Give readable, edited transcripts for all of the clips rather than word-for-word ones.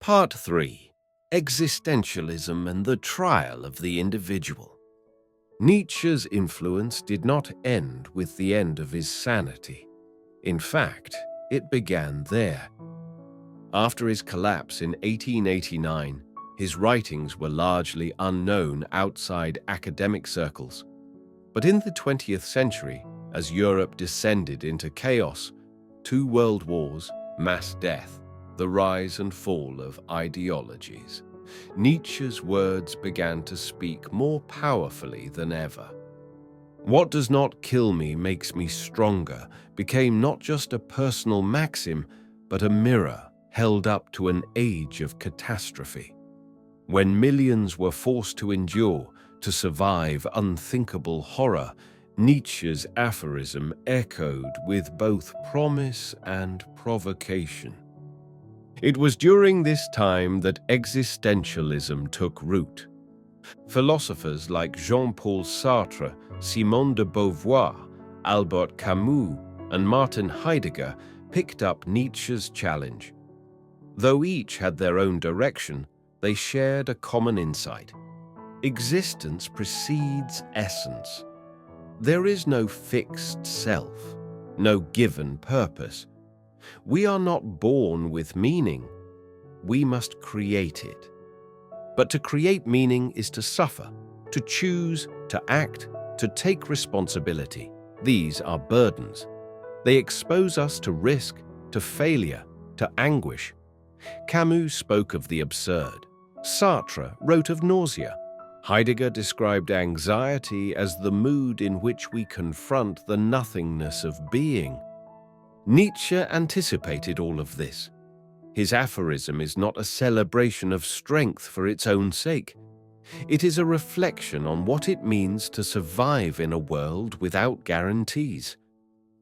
Part 3. Existentialism and the Trial of the Individual. Nietzsche's influence did not end with the end of his sanity. In fact, it began there. After his collapse in 1889, his writings were largely unknown outside academic circles. But in the 20th century, as Europe descended into chaos, 2 world wars, mass death, the rise and fall of ideologies, Nietzsche's words began to speak more powerfully than ever. What does not kill me makes me stronger became not just a personal maxim, but a mirror held up to an age of catastrophe. When millions were forced to endure, to survive unthinkable horror, Nietzsche's aphorism echoed with both promise and provocation. It was during this time that existentialism took root. Philosophers like Jean-Paul Sartre, Simone de Beauvoir, Albert Camus, and Martin Heidegger picked up Nietzsche's challenge. Though each had their own direction, they shared a common insight. Existence precedes essence. There is no fixed self, no given purpose. We are not born with meaning. We must create it. But to create meaning is to suffer, to choose, to act, to take responsibility. These are burdens. They expose us to risk, to failure, to anguish. Camus spoke of the absurd. Sartre wrote of nausea. Heidegger described anxiety as the mood in which we confront the nothingness of being. Nietzsche anticipated all of this. His aphorism is not a celebration of strength for its own sake. It is a reflection on what it means to survive in a world without guarantees,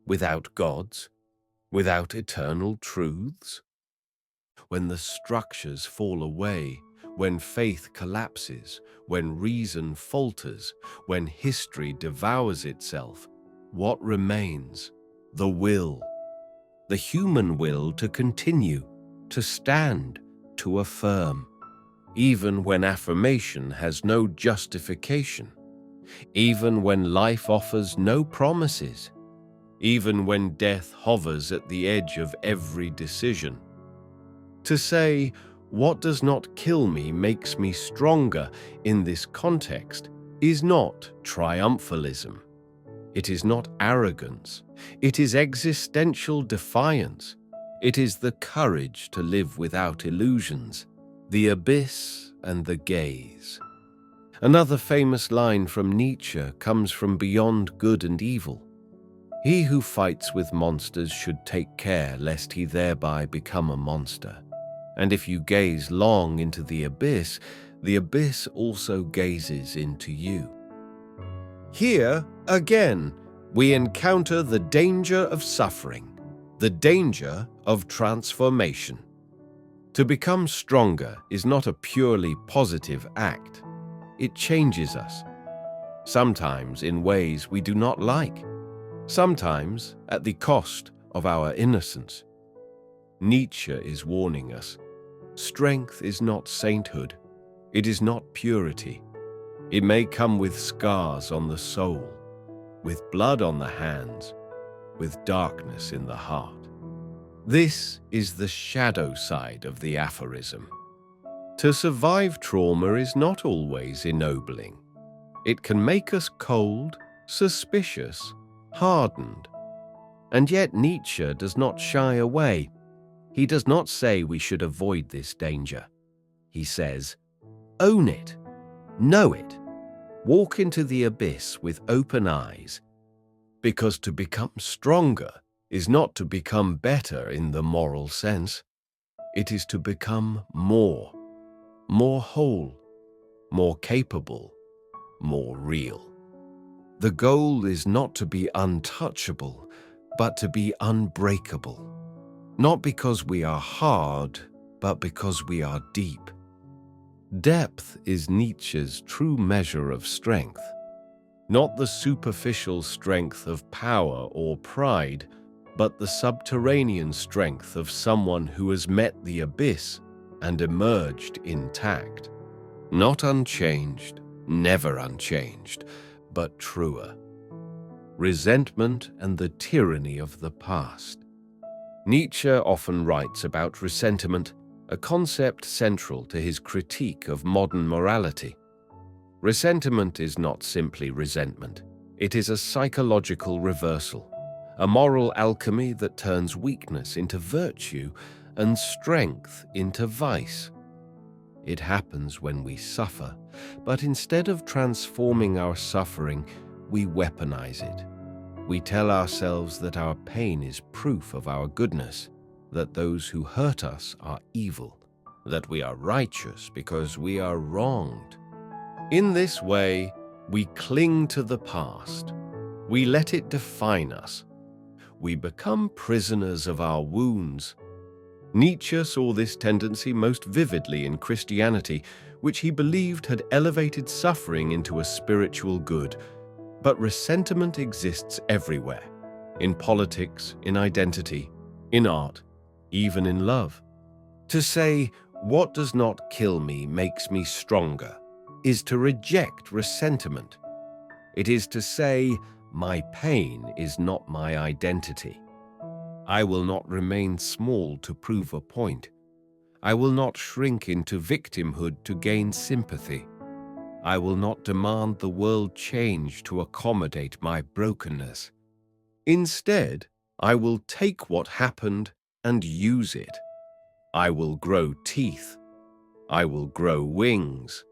without gods, without eternal truths. When the structures fall away, when faith collapses, when reason falters, when history devours itself, what remains? The will. The human will to continue, to stand, to affirm. Even when affirmation has no justification. Even when life offers no promises. Even when death hovers at the edge of every decision. To say, "What does not kill me makes me stronger," in this context is not triumphalism. It is not arrogance. It is existential defiance. It is the courage to live without illusions, the abyss and the gaze. Another famous line from Nietzsche comes from Beyond Good and Evil. He who fights with monsters should take care lest he thereby become a monster. And if you gaze long into the abyss also gazes into you. Here, again, we encounter the danger of suffering, the danger of transformation. To become stronger is not a purely positive act. It changes us, sometimes in ways we do not like, sometimes at the cost of our innocence. Nietzsche is warning us. Strength is not sainthood. It is not purity. It may come with scars on the soul, with blood on the hands, with darkness in the heart. This is the shadow side of the aphorism. To survive trauma is not always ennobling. It can make us cold, suspicious, hardened. And yet Nietzsche does not shy away. He does not say we should avoid this danger. He says, own it, know it, walk into the abyss with open eyes, because to become stronger is not to become better in the moral sense. It is to become more whole, more capable, more real. The goal is not to be untouchable, but to be unbreakable. Not because we are hard, but because we are deep. Depth is Nietzsche's true measure of strength. Not the superficial strength of power or pride, but the subterranean strength of someone who has met the abyss and emerged intact. Not unchanged, never unchanged, but truer. Resentment and the tyranny of the past. Nietzsche often writes about ressentiment, a concept central to his critique of modern morality. Ressentiment is not simply resentment. It is a psychological reversal, a moral alchemy that turns weakness into virtue and strength into vice. It happens when we suffer, but instead of transforming our suffering, we weaponize it. We tell ourselves that our pain is proof of our goodness, that those who hurt us are evil, that we are righteous because we are wronged. In this way, we cling to the past. We let it define us. We become prisoners of our wounds. Nietzsche saw this tendency most vividly in Christianity, which he believed had elevated suffering into a spiritual good. But resentment exists everywhere, in politics, in identity, in art, even in love. To say, "What does not kill me makes me stronger," is to reject ressentiment. It is to say, "My pain is not my identity. I will not remain small to prove a point. I will not shrink into victimhood to gain sympathy. I will not demand the world change to accommodate my brokenness. Instead, I will take what happened and use it. I will grow teeth. I will grow wings.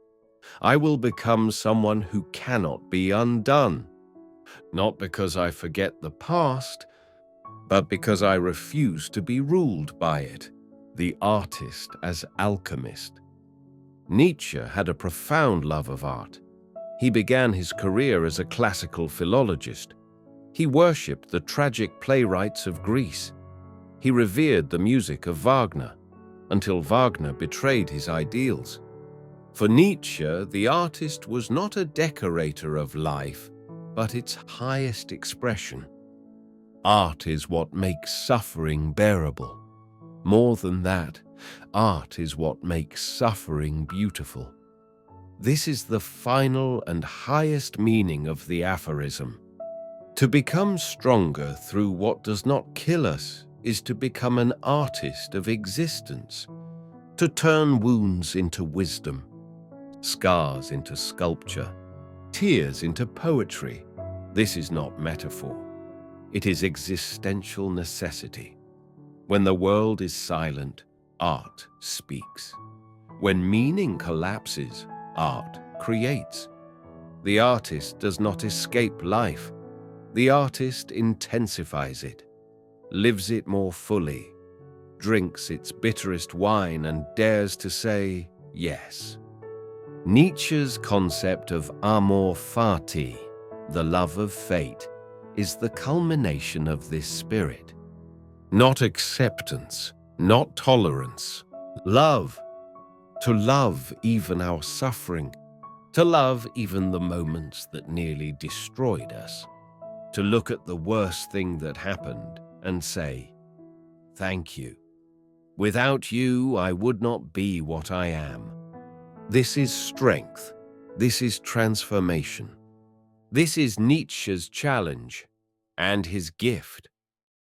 I will become someone who cannot be undone. Not because I forget the past, but because I refuse to be ruled by it." The artist as alchemist. Nietzsche had a profound love of art. He began his career as a classical philologist. He worshipped the tragic playwrights of Greece. He revered the music of Wagner, until Wagner betrayed his ideals. For Nietzsche, the artist was not a decorator of life, but its highest expression. Art is what makes suffering bearable. More than that, art is what makes suffering beautiful. This is the final and highest meaning of the aphorism. To become stronger through what does not kill us is to become an artist of existence, to turn wounds into wisdom, scars into sculpture, tears into poetry. This is not metaphor. It is existential necessity. When the world is silent, art speaks. When meaning collapses, art creates. The artist does not escape life. The artist intensifies it, lives it more fully, drinks its bitterest wine and dares to say yes. Nietzsche's concept of amor fati, the love of fate, is the culmination of this spirit. Not acceptance, not tolerance, love. To love even our suffering, to love even the moments that nearly destroyed us, to look at the worst thing that happened and say, "Thank you. Without you, I would not be what I am." This is strength. This is transformation. This is Nietzsche's challenge and his gift.